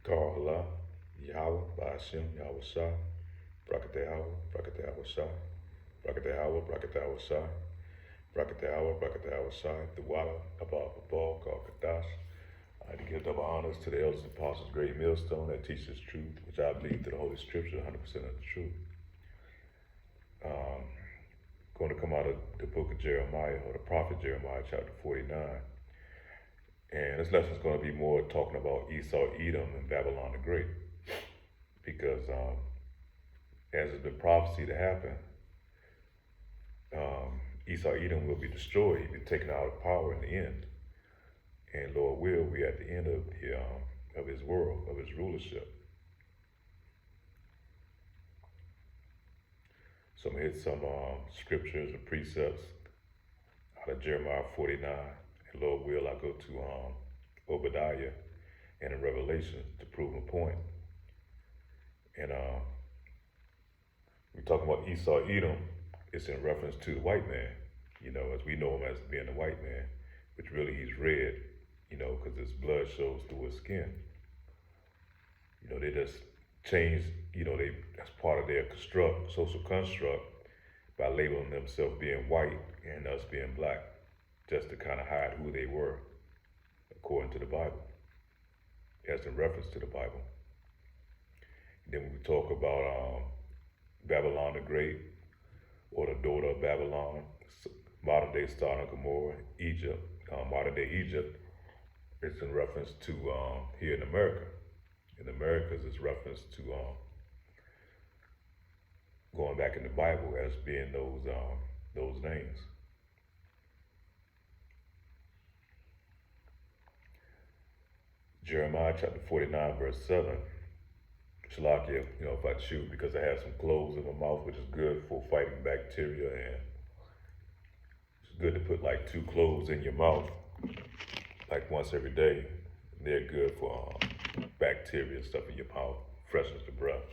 Ta'ala, Yahweh, Ba'ashem, Yahweh Shah, Brakatehawa, Brakatehawa Shah, Brakatehawa, Brakatehawa Shah, Brakatehawa, Brakatehawa Shah, the Wada, Abba, Abba, Kadash. To give double honors to the elders and apostles, great millstone that teaches truth, which I believe to the Holy Scripture, 100% of the truth. Going to come out of the book of Jeremiah, or the prophet Jeremiah, chapter 49. And this lesson is going to be more talking about Esau, Edom, and Babylon the Great. Because as it's been prophecy to happen, Esau, Edom will be destroyed. He'll be taken out of power in the end. And Lord will be at the end of his world, of his rulership. So I'm going to hit some scriptures and precepts out of Jeremiah 49. And Lord will, I go to Obadiah and in Revelation to prove my point. And we talk about Esau, Edom, it's in reference to the white man, as we know him as being the white man, which really he's red, because his blood shows through his skin. They just changed, that's part of their social construct by labeling themselves being white and us being black, just to kind of hide who they were, according to the Bible, as in reference to the Bible. And then when we talk about Babylon the Great, or the daughter of Babylon, modern day Sodom and Gomorrah, Egypt, modern day Egypt, it's in reference to here in America. In Americas, it's reference to going back in the Bible as being those names. Jeremiah chapter 49, verse 7. Shalakia, if I chew, because I have some cloves in my mouth, which is good for fighting bacteria, and it's good to put like 2 cloves in your mouth, like once every day. They're good for bacteria and stuff in your mouth, freshens the breath.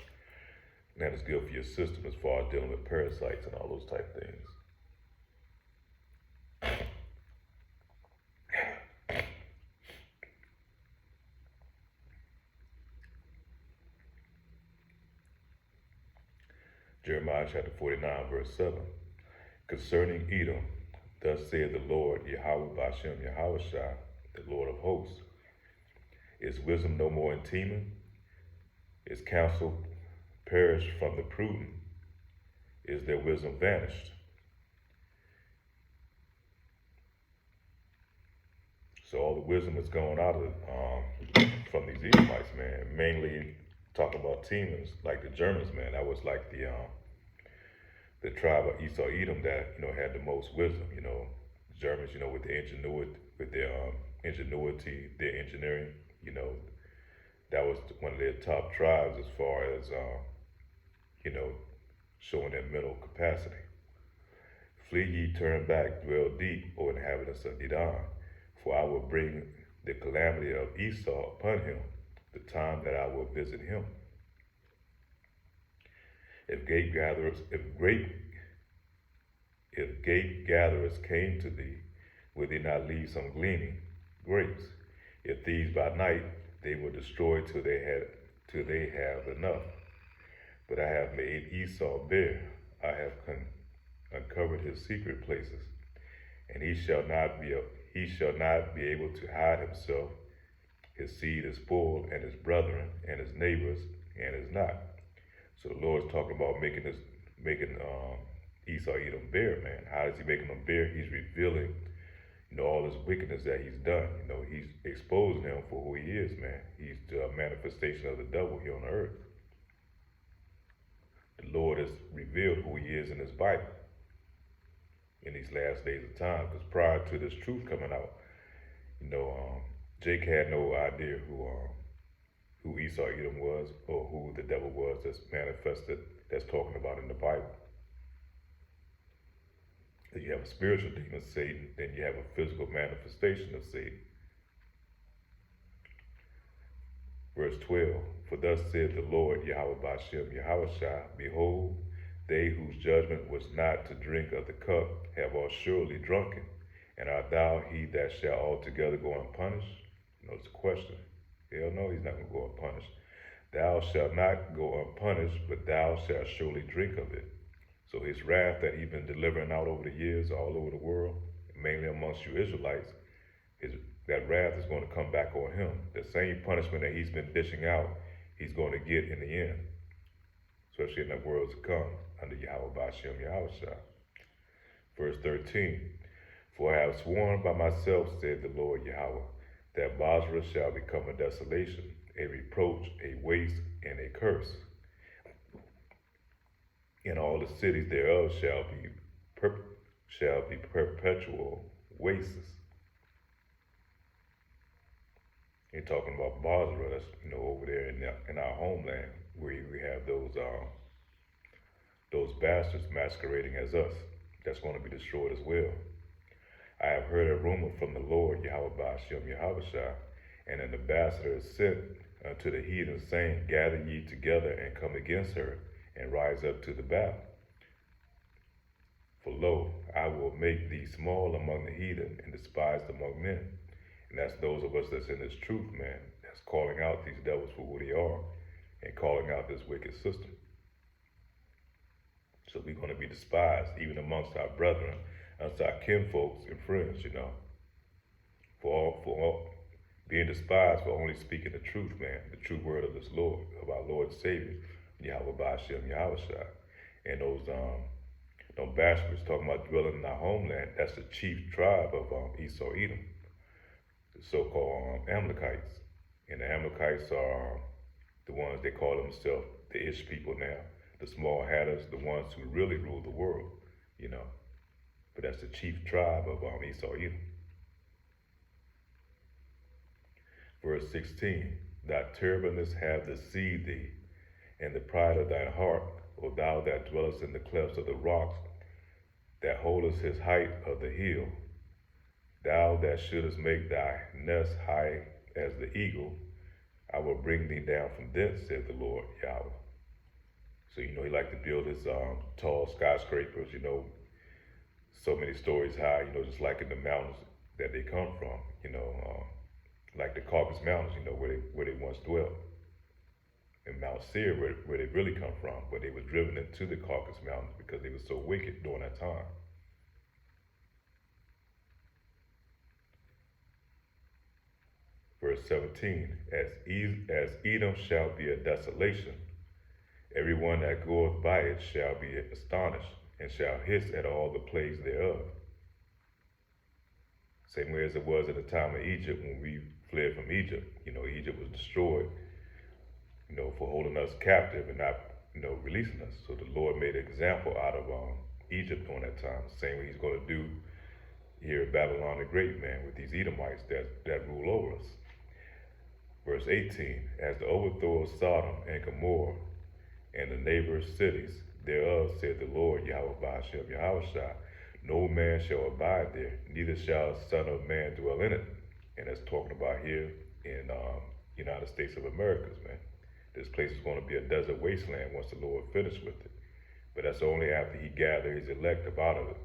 And that is good for your system as far as dealing with parasites and all those type things. Jeremiah chapter 49, verse 7. Concerning Edom, thus saith the Lord, Yahweh Bashem Yahushua, the Lord of hosts. Is wisdom no more in Teman? Is counsel perished from the prudent? Is their wisdom vanished? So all the wisdom is going out of from these Edomites, man. Mainly talking about Temans, like the Germans, man. That was like the tribe of Esau, Edom that had the most wisdom. The Germans, with their ingenuity, their engineering. That was one of their top tribes as far as, showing their mental capacity. Flee ye, turn back, dwell deep, O inhabitants of Dedan, for I will bring the calamity of Esau upon him, the time that I will visit him. If gate gatherers came to thee, would they not leave some gleaning grapes? If thieves by night, they will destroy till they have enough. But I have made Esau bare. I have uncovered his secret places, and he shall not be able to hide himself. His seed is full, and his brethren, and his neighbors, and is not. So the Lord is talking about making Esau Edom bare, man. How is he making them bare? He's revealing all this wickedness that he's done. He's exposing him for who he is, man. He's the manifestation of the devil here on earth. The Lord has revealed who he is in his Bible in these last days of time. Because prior to this truth coming out, Jake had no idea who Esau Edom was, or who the devil was that's manifested, that's talking about in the Bible. You have a spiritual demon, Satan, then you have a physical manifestation of Satan. Verse 12, for thus saith the Lord, Yahweh Bashem Yahushua, behold, they whose judgment was not to drink of the cup have all surely drunken, and art thou he that shall altogether go unpunished? Notice the question. Hell no, he's not going to go unpunished. Thou shalt not go unpunished, but thou shalt surely drink of it. So his wrath that he's been delivering out over the years all over the world, mainly amongst you Israelites, his, that wrath is going to come back on him. The same punishment that he's been dishing out, he's going to get in the end, especially in the world to come under Yahweh Ba'ashem Yahushua. Verse 13, for I have sworn by myself, said the Lord Yahweh, that Basra shall become a desolation, a reproach, a waste, and a curse. And all the cities thereof shall be perpetual wastes. You're talking about Basra, that's over there in our homeland, where we have those bastards masquerading as us. That's going to be destroyed as well. I have heard a rumor from the Lord Yahweh Ba'ashem Yahushua, and an ambassador is sent unto the heathen, saying, gather ye together and come against her, and rise up to the battle. For lo, I will make thee small among the heathen and despised among men. And that's those of us that's in this truth, man, that's calling out these devils for who they are and calling out this wicked system. So we're going to be despised even amongst our brethren, amongst our kinfolks and friends, for all being despised for only speaking the truth, man, the true word of this Lord, of our Lord and Savior, Yahweh Ba'ashem Yahushua. And those bastards talking about dwelling in our homeland, that's the chief tribe of Esau Edom, the so-called Amalekites. And the Amalekites are the ones they call themselves the Ish people now, the small hatters, the ones who really rule the world, But that's the chief tribe of Esau Edom. Verse 16, thy turbulence have deceived thee, and the pride of thine heart, O thou that dwellest in the clefts of the rocks, that holdest his height of the hill, thou that shouldest make thy nest high as the eagle, I will bring thee down from thence, said the Lord Yahweh. So, he liked to build his tall skyscrapers, so many stories high, just like in the mountains that they come from, like the Caucasus Mountains, where they once dwelt. And Mount Seir, where they really come from, but they were driven into the Caucasus Mountains because they were so wicked during that time. Verse 17, as Edom shall be a desolation, everyone that goeth by it shall be astonished, and shall hiss at all the plagues thereof. Same way as it was at the time of Egypt when we fled from Egypt. Egypt was destroyed, for holding us captive and not, releasing us. So the Lord made an example out of Egypt during that time. Same way he's going to do here at Babylon the Great, man, with these Edomites that rule over us. Verse 18, as the overthrow of Sodom and Gomorrah and the neighbor cities thereof, said the Lord Yahweh Ba'ashem Yahushua, no man shall abide there, neither shall a son of man dwell in it. And that's talking about here in United States of Americas, man. This place is going to be a desert wasteland once the Lord finishes with it. But that's only after he gathers his elect up out of it.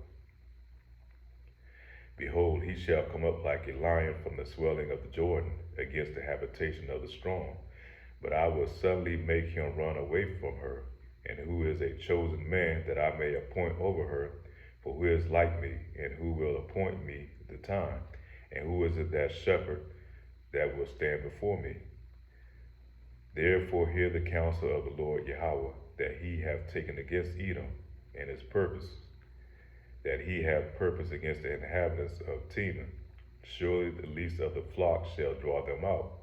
Behold, he shall come up like a lion from the swelling of the Jordan against the habitation of the strong. But I will suddenly make him run away from her, and who is a chosen man that I may appoint over her, for who is like me, and who will appoint me the time, and who is it that shepherd that will stand before me? Therefore hear the counsel of the Lord Yahweh, that he hath taken against Edom, and his purpose, that he hath purpose against the inhabitants of Teman. Surely the least of the flock shall draw them out.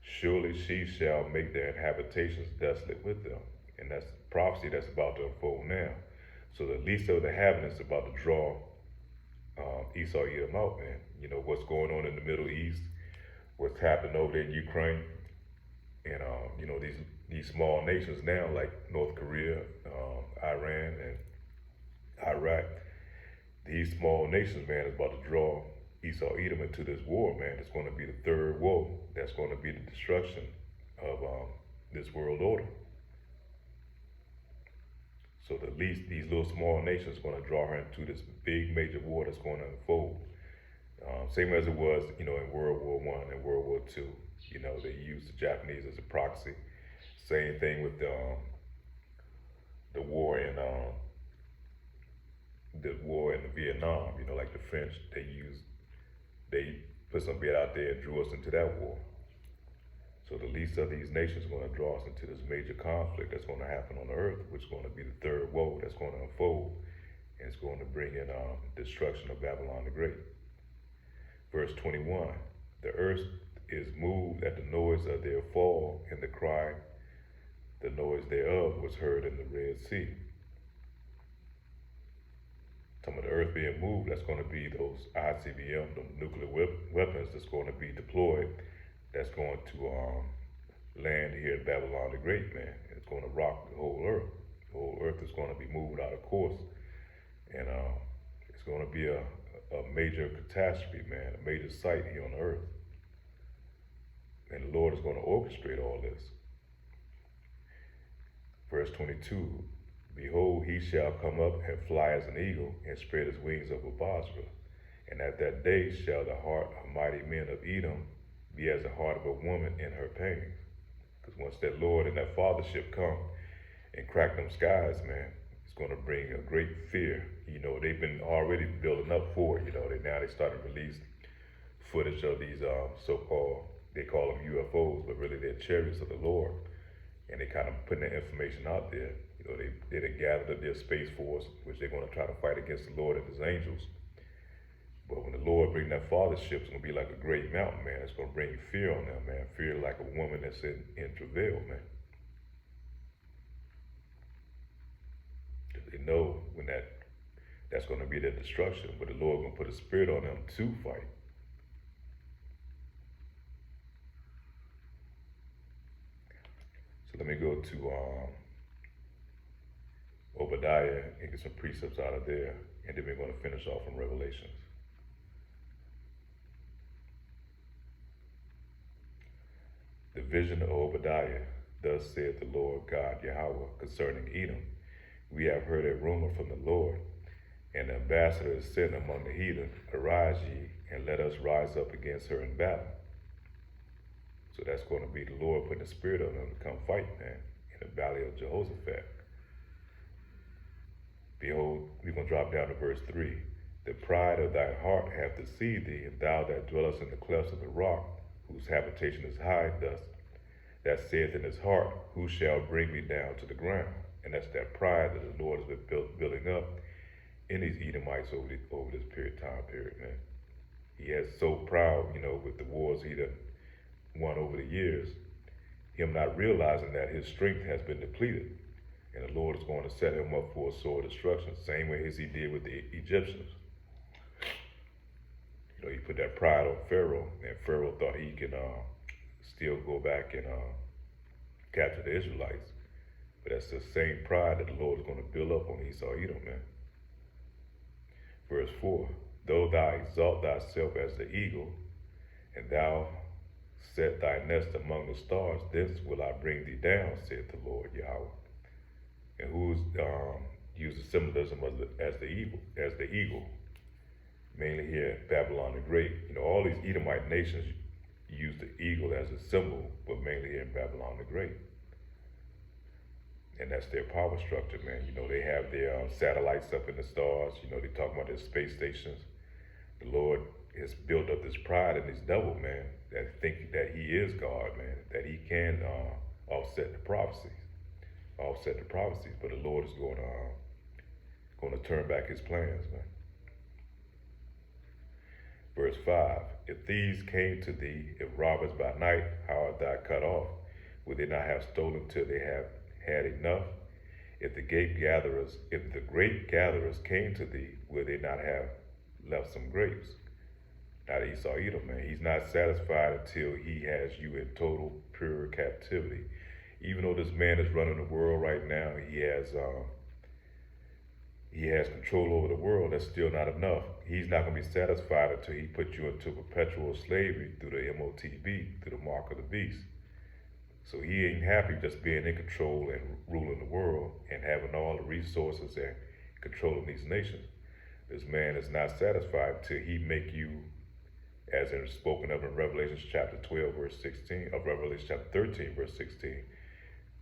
Surely she shall make their habitations desolate with them. And that's prophecy that's about to unfold now. So the least of the inhabitants is about to draw Esau Edom out, man. What's going on in the Middle East, what's happening over there in Ukraine, and these small nations now like North Korea, Iran, and Iraq. These small nations, man, is about to draw Esau Edom into this war, man. It's going to be the third war. That's going to be the destruction of this world order. So the least these little small nations are going to draw her into this big major war that's going to unfold. Same as it was, in World War I and World War II. You know, they use the Japanese as a proxy. Same thing with the war in Vietnam. You know, like the French, they put some bit out there and drew us into that war. So the least of these nations are going to draw us into this major conflict that's going to happen on the earth, which is going to be the third woe that's going to unfold, and it's going to bring in destruction of Babylon the Great. Verse 21, the earth is moved at the noise of their fall, and the noise thereof was heard in the Red Sea. Some of the earth being moved, that's going to be those ICBM, the nuclear weapons that's going to be deployed, that's going to land here in Babylon the Great, man. It's going to rock the whole earth. The whole earth is going to be moved out of course, and it's going to be a major catastrophe, man, a major sight here on the earth. And the Lord is going to orchestrate all this. Verse 22, behold, he shall come up and fly as an eagle and spread his wings over Basra. And at that day shall the heart of mighty men of Edom be as the heart of a woman in her pains. Because once that Lord and that fathership come and crack them skies, man, it's going to bring a great fear. You know, they've been already building up for it. You know, they started to release footage of these so-called, they call them UFOs, but really they're chariots of the Lord. And they kind of putting that information out there. You know, they gathered up their space force, which they're going to try to fight against the Lord and his angels. But when the Lord bring that fathership, it's going to be like a great mountain, man. It's going to bring fear on them, man. Fear like a woman that's in travail, man. Because they know when that's going to be their destruction, but the Lord going to put a spirit on them to fight. So let me go to Obadiah and get some precepts out of there, and then we're going to finish off in Revelations. The vision of Obadiah, thus saith the Lord God Yahweh concerning Edom. We have heard a rumor from the Lord, and the ambassador is sent among the heathen. Arise ye, and let us rise up against her in battle. So that's going to be the Lord putting the spirit on them to come fight, man, in the valley of Jehoshaphat. Behold, we're going to drop down to verse 3. The pride of thy heart hath deceived thee, and thou that dwellest in the clefts of the rock, whose habitation is high, thus, that saith in his heart, who shall bring me down to the ground? And that's that pride that the Lord has been building up in these Edomites over this time period, man. He has so proud, you know, with the wars he done won over the years, him not realizing that his strength has been depleted. And the Lord is going to set him up for a sore destruction, same way as he did with the Egyptians. You know, he put that pride on Pharaoh, and Pharaoh thought he could still go back and capture the Israelites. But that's the same pride that the Lord is going to build up on Esau, Edom, man. Verse 4, though thou exalt thyself as the eagle, and thou set thy nest among the stars, thence will I bring thee down, saith the Lord Yahweh. And who's used the symbolism as the eagle, mainly here in Babylon the Great. You know, all these Edomite nations use the eagle as a symbol, but mainly here in Babylon the Great. And that's their power structure, man. You know, they have their satellites up in the stars. You know, they talk about their space stations. The Lord has built up this pride in this devil, man, that think that he is God, man, that he can offset the prophecies, but the Lord is going to turn back his plans, man. Verse 5, if thieves came to thee, if robbers by night, how art thou cut off? Will they not have stolen till they have had enough? If the grape gatherers came to thee, will they not have left some grapes? Now Esau Edom, man, he's not satisfied until he has you in total pure captivity. Even though this man is running the world right now, he has control over the world, that's still not enough. He's not going to be satisfied until he puts you into perpetual slavery through the MOTB, through the mark of the beast. So he ain't happy just being in control and ruling the world and having all the resources and controlling these nations. This man is not satisfied until he make you as in spoken of in Revelation chapter 12, verse 16, of Revelation chapter 13, verse 16,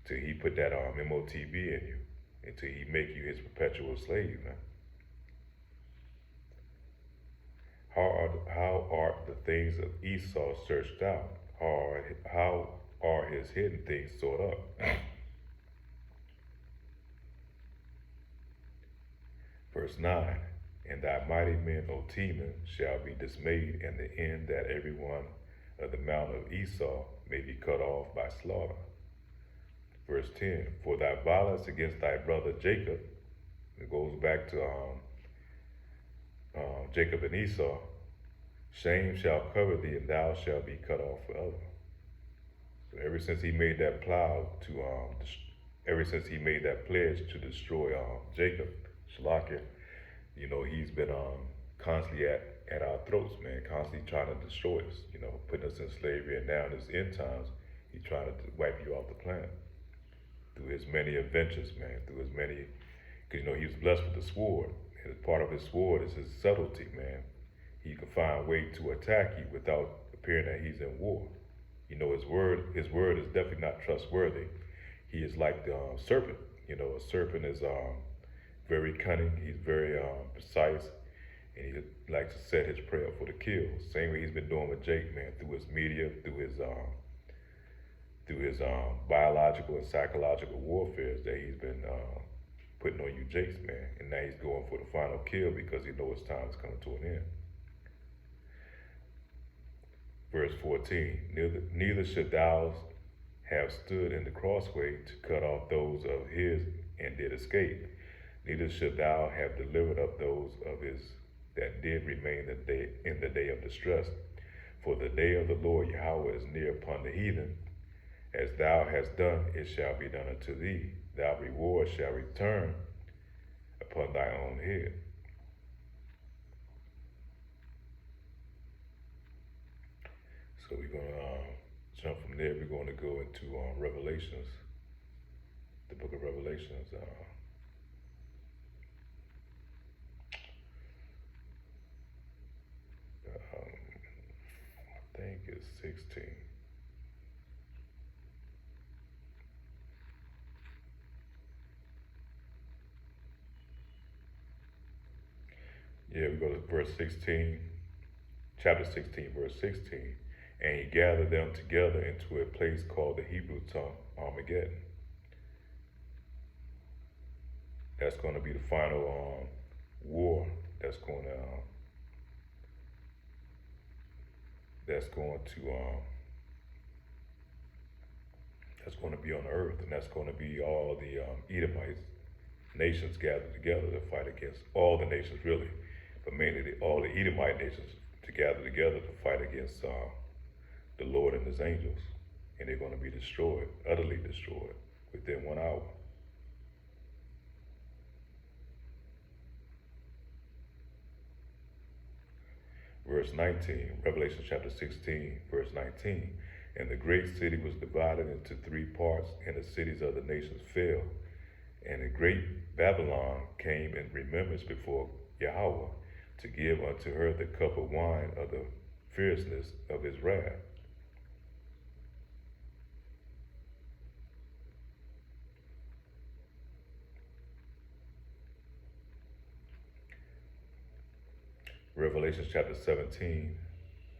till he put that MOTB in you, until he make you his perpetual slave, man. How are the things of Esau searched out? How are his hidden things sought up? Verse 9, and thy mighty men, O Teman, shall be dismayed in the end, that every one of the mount of Esau may be cut off by slaughter. Verse 10, for thy violence against thy brother Jacob, it goes back to Jacob and Esau, shame shall cover thee, and thou shalt be cut off forever. So ever since he made that ever since he made that pledge to destroy Jacob, Shalakia, you know, he's been constantly at our throats, man, constantly trying to destroy us, you know, putting us in slavery, and now in his end times, he's trying to wipe you off the planet through his many adventures, man, through his many, because, you know, he was blessed with the sword, and part of his sword is his subtlety, man. He can find a way to attack you without appearing that he's in war. You know, his word is definitely not trustworthy. He is like the serpent. You know, a serpent is very cunning. He's very precise, and he likes to set his prey up for the kill. Same way he's been doing with Jake, man, through his media, through his biological and psychological warfare that he's been putting on you, Jakes, man. And now he's going for the final kill because he knows his time is coming to an end. Verse 14, neither should thou have stood in the crossway to cut off those of his and did escape. Neither should thou have delivered up those of his that did remain in the day of distress. For the day of the Lord Yahweh is near upon the heathen. As thou hast done, it shall be done unto thee. Thy reward shall return upon thy own head. So we're going to jump from there. We're going to go into Revelations, the book of Revelations. I think it's 16. Yeah, we go to verse 16, chapter 16, verse 16. And he gathered them together into a place called the Hebrew tongue, Armageddon. That's going to be the final war that's going to be on earth, and that's going to be all the Edomites nations gathered together to fight against all the nations, really, but mainly all the Edomite nations to gather together to fight against the Lord and his angels, and they're going to be destroyed, utterly destroyed, within 1 hour. Verse 19, Revelation chapter 16, verse 19, and the great city was divided into 3 parts, and the cities of the nations fell. And the great Babylon came in remembrance before Yahweh to give unto her the cup of wine of the fierceness of his wrath. Revelation chapter 17,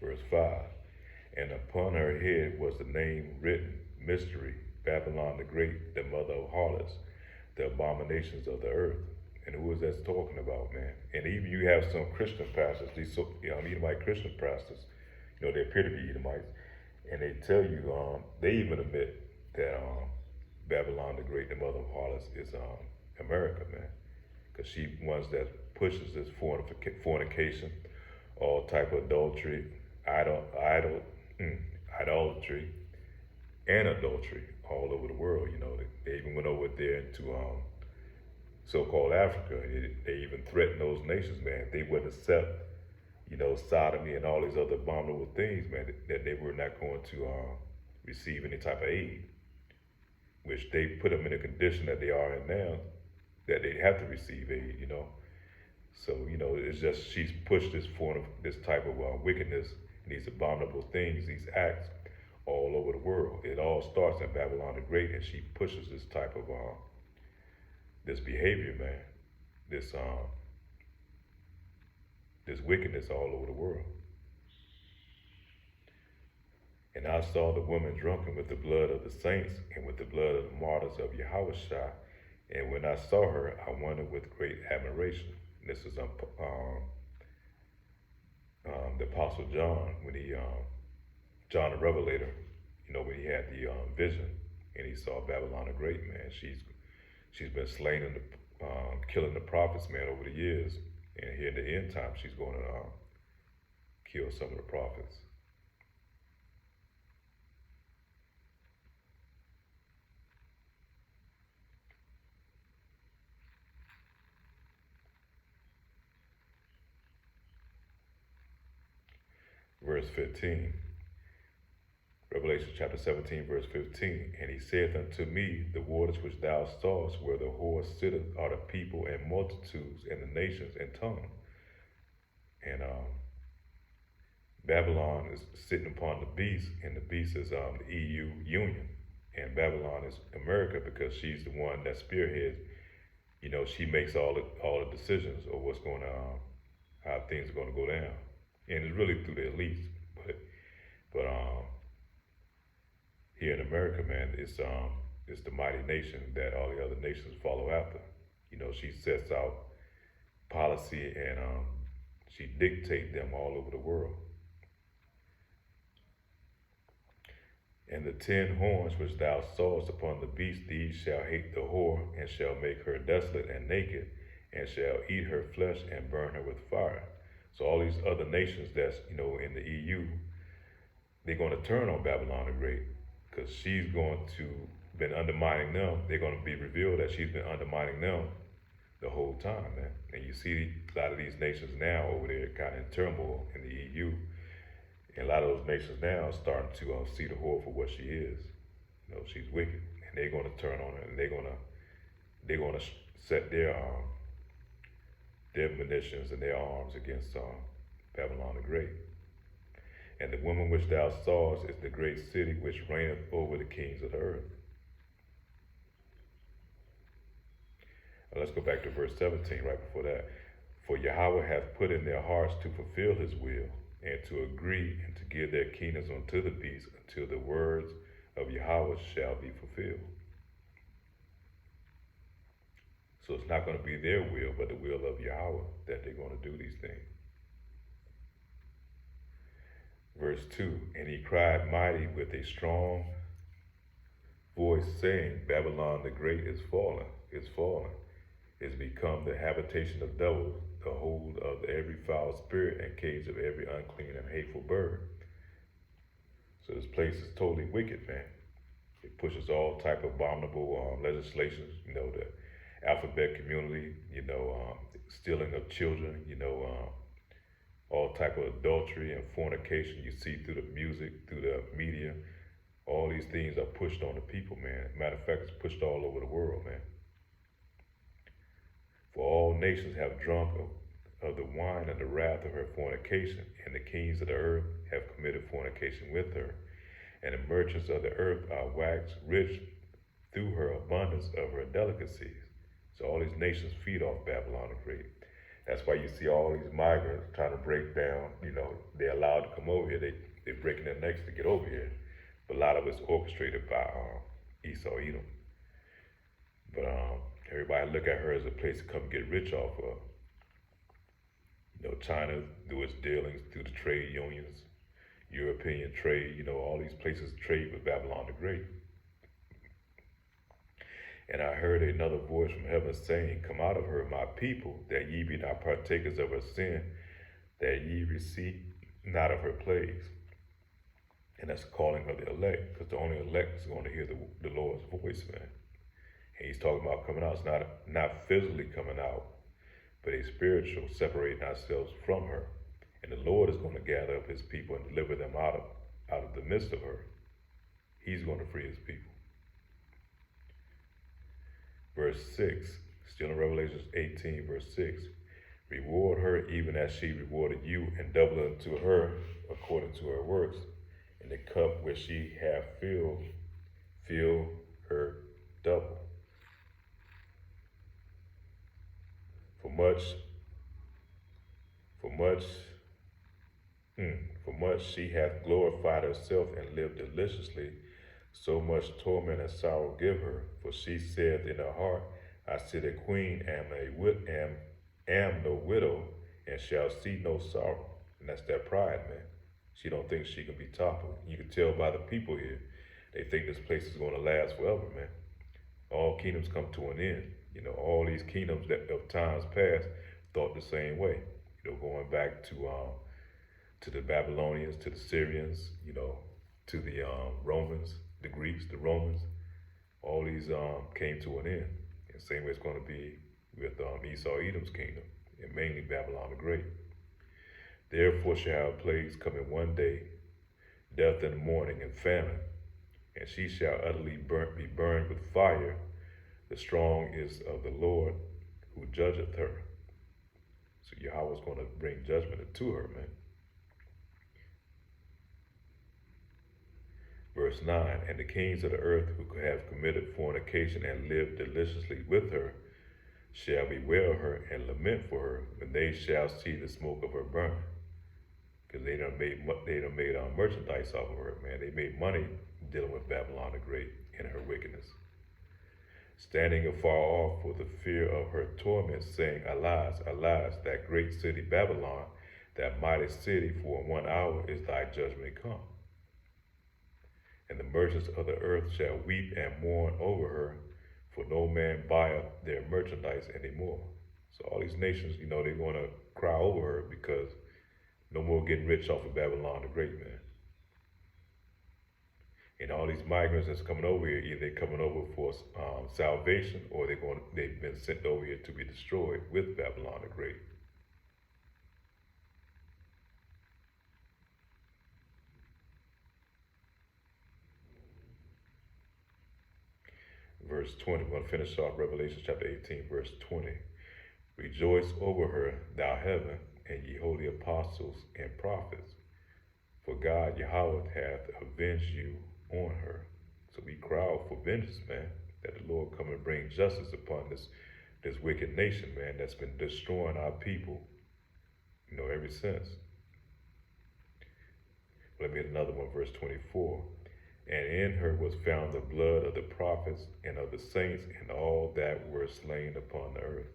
verse 5. And upon her head was the name written, Mystery, Babylon the Great, the mother of harlots, the abominations of the earth. And who is that talking about, man? And even you have some Christian pastors, these Edomite Christian pastors, you know, they appear to be Edomites, and they tell you, they even admit that Babylon the Great, the mother of harlots, is America, man. Because she ones that pushes this fornication, all type of adultery, idolatry, and adultery all over the world. You know, they even went over there into so-called Africa. They even threatened those nations, man. If they wouldn't accept, you know, sodomy and all these other abominable things, man, that they were not going to receive any type of aid, which they put them in a condition that they are in now, that they have to receive aid, you know. So, you know, it's just she's pushed this type of wickedness and these abominable things, these acts, all over the world. It all starts in Babylon the Great, and she pushes this type of this behavior, man, this this wickedness all over the world. And I saw the woman drunken with the blood of the saints and with the blood of the martyrs of Yahushua. And when I saw her, I wondered with great admiration. This is the Apostle John, when he, John the Revelator, you know, when he had the vision and he saw Babylon the Great, man. She's been slain and killing the prophets, man, over the years. And here in the end time, she's going to kill some of the prophets. Verse 15, Revelation chapter 17, verse 15. And he saith unto me, the waters which thou sawest, where the whore sitteth, are the people and multitudes and the nations and tongues. And Babylon is sitting upon the beast, and the beast is the EU Union. And Babylon is America because she's the one that spearheads, you know, she makes all the decisions of what's going on, how things are going to go down. And it's really through the elites, but here in America, man, it's the mighty nation that all the other nations follow after. You know, she sets out policy and she dictates them all over the world. And the 10 horns which thou sawest upon the beast, these shall hate the whore, and shall make her desolate and naked, and shall eat her flesh and burn her with fire. So all these other nations that's, you know, in the EU, they're going to turn on Babylon the Great because she's going to been undermining them. They're going to be revealed that she's been undermining them the whole time, man. And you see a lot of these nations now over there kind of in turmoil in the EU. And a lot of those nations now are starting to see the whore for what she is. You know, she's wicked, and they're going to turn on her, and they're going to set their munitions and their arms against Babylon the Great. And the woman which thou sawest is the great city which reigneth over the kings of the earth. Now let's go back to verse 17 right before that. For Yahweh hath put in their hearts to fulfill his will, and to agree and to give their kingdoms unto the beast until the words of Yahweh shall be fulfilled. So it's not going to be their will, but the will of Yahweh that they're going to do these things. Verse 2, and he cried mighty with a strong voice, saying, Babylon the Great is fallen, is become the habitation of devils, the hold of every foul spirit, and cage of every unclean and hateful bird. So this place is totally wicked, man. It pushes all type of abominable legislations, you know, the alphabet community, you know, stealing of children, you know, all type of adultery and fornication you see through the music, through the media. All these things are pushed on the people, man. Matter of fact, it's pushed all over the world, man. For all nations have drunk of the wine and the wrath of her fornication, and the kings of the earth have committed fornication with her. And the merchants of the earth are waxed rich through her abundance of her delicacies. So all these nations feed off Babylon the Great. That's why you see all these migrants trying to break down, you know, they're allowed to come over here. They're breaking their necks to get over here. But a lot of it's orchestrated by Esau Edom. But everybody look at her as a place to come get rich off of. You know, China do its dealings through the trade unions, European trade, you know, all these places trade with Babylon the Great. And I heard another voice from heaven saying, come out of her, my people, that ye be not partakers of her sin, that ye receive not of her plagues. And that's the calling of the elect, because the only elect is going to hear the Lord's voice, man. And he's talking about coming out. It's not physically coming out, but a spiritual, separating ourselves from her. And the Lord is going to gather up his people and deliver them out of the midst of her. He's going to free his people. Verse 6, still in Revelation 18, verse 6. Reward her even as she rewarded you, and double unto her according to her works. In the cup where she hath filled, fill her double. For much, for much, for much she hath glorified herself and lived deliciously. So much torment and sorrow give her. For she saith in her heart, I sit a queen, am no widow, and shall see no sorrow. And that's that pride, man. She don't think she can be toppled. You can tell by the people here. They think this place is going to last forever, man. All kingdoms come to an end. You know, all these kingdoms that of times past thought the same way. You know, going back to the Babylonians, to the Syrians, you know, to the Romans, the Greeks, the Romans. All these came to an end. And the same way it's going to be with Esau, Edom's kingdom, and mainly Babylon the Great. Therefore shall plagues come in one day, death in the morning, and famine, and she shall utterly be burned with fire. The strong is of the Lord who judgeth her. So Yahweh's going to bring judgment to her, man. Verse 9, and the kings of the earth who have committed fornication and lived deliciously with her shall bewail her and lament for her when they shall see the smoke of her burning. Because they done made merchandise off of her, man. They made money dealing with Babylon the Great and her wickedness. Standing afar off for the fear of her torment, saying, Alas, alas, that great city Babylon, that mighty city, for in 1 hour is thy judgment come. And the merchants of the earth shall weep and mourn over her, for no man buyeth their merchandise anymore. So all these nations, you know, they're going to cry over her because no more getting rich off of Babylon the Great, man. And all these migrants that's coming over here, either they're coming over for salvation, or they've been sent over here to be destroyed with Babylon the Great. Verse 20, we're going to finish off Revelation chapter 18, verse 20. Rejoice over her, thou heaven, and ye holy apostles and prophets, for God Yahweh hath avenged you on her. So we cry out for vengeance, man, that the Lord come and bring justice upon this wicked nation, man, that's been destroying our people, you know, ever since. Let me get another one, verse 24. And in her was found the blood of the prophets and of the saints and all that were slain upon the earth.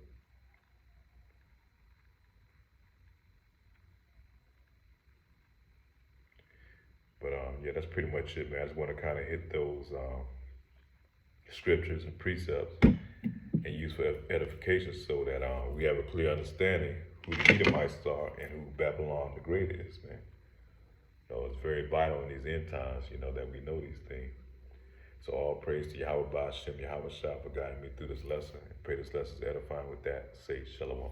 But yeah, that's pretty much it, man. I just want to kind of hit those scriptures and precepts and use for edification so that we have a clear understanding who the Edomites are and who Babylon the Great is, man. You know, it's very vital in these end times, you know, that we know these things. So all praise to Yahweh Ba'ashem, Yahweh Shah for guiding me through this lesson. And pray this lesson is edifying. With that, say shalom.